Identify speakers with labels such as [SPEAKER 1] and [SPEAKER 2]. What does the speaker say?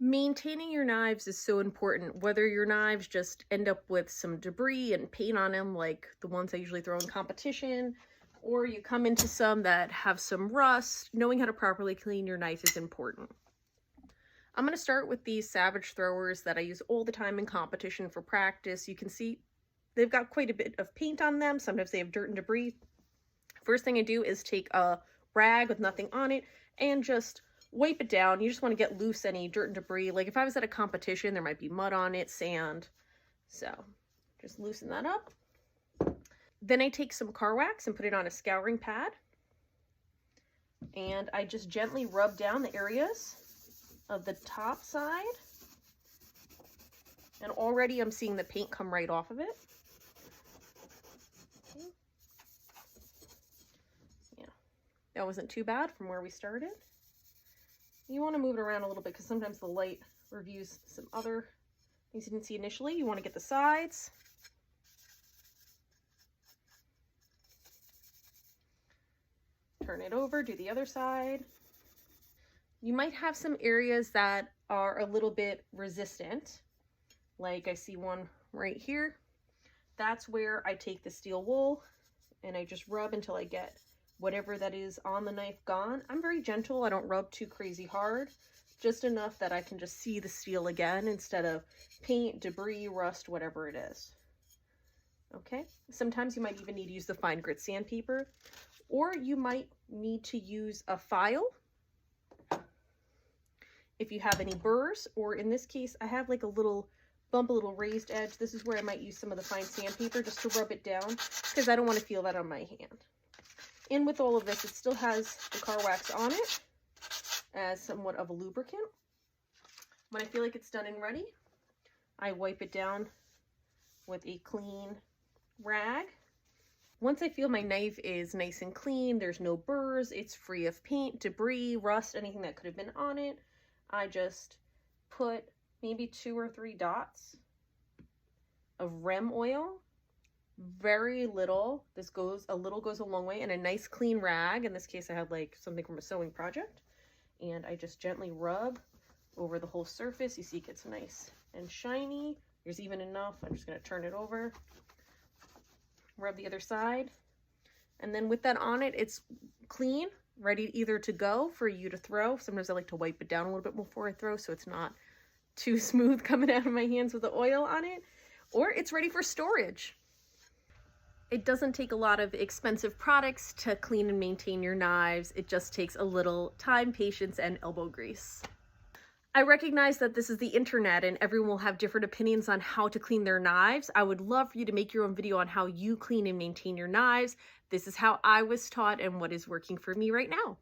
[SPEAKER 1] Maintaining your knives is so important, whether your knives just end up with some debris and paint on them like the ones I usually throw in competition, or you come into some that have some rust. Knowing how to properly clean your knife is important. I'm going to start with these Savage throwers that I use all the time in competition for practice. You can see they've got quite a bit of paint on them. Sometimes they have dirt and debris. First thing I do is take a rag with nothing on it and just wipe it down. You just want to get loose any dirt and debris. Like if I was at a competition, there might be mud on it, sand. So just loosen that up. Then I take some car wax and put it on a scouring pad. And I just gently rub down the areas of the top side. And already I'm seeing the paint come right off of it. Yeah, that wasn't too bad from where we started. You want to move it around a little bit because sometimes the light reviews some other things you didn't see initially. You want to get the sides. Turn it over, do the other side. You might have some areas that are a little bit resistant. Like I see one right here. That's where I take the steel wool and I just rub until I get whatever that is on the knife gone. I'm very gentle. I don't rub too crazy hard. Just enough that I can just see the steel again instead of paint, debris, rust, whatever it is. Okay. Sometimes you might even need to use the fine grit sandpaper, or you might need to use a file if you have any burrs, or in this case, I have like a little bump, a little raised edge. This is where I might use some of the fine sandpaper just to rub it down because I don't want to feel that on my hand. And with all of this, it still has the car wax on it as somewhat of a lubricant. When I feel like it's done and ready, I wipe it down with a clean rag. Once I feel my knife is nice and clean, there's no burrs, it's free of paint, debris, rust, anything that could have been on it, I just put maybe 2 or 3 dots of REM oil. Very little. A little goes a long way, and a nice clean rag. In this case, I had like something from a sewing project, and I just gently rub over the whole surface. You see it gets nice and shiny. There's even enough. I'm just going to turn it over, rub the other side, and then with that on it, it's clean, ready either to go for you to throw. Sometimes I like to wipe it down a little bit before I throw so it's not too smooth coming out of my hands with the oil on it, or it's ready for storage. It doesn't take a lot of expensive products to clean and maintain your knives. It just takes a little time, patience, and elbow grease. I recognize that this is the internet and everyone will have different opinions on how to clean their knives. I would love for you to make your own video on how you clean and maintain your knives. This is how I was taught and what is working for me right now.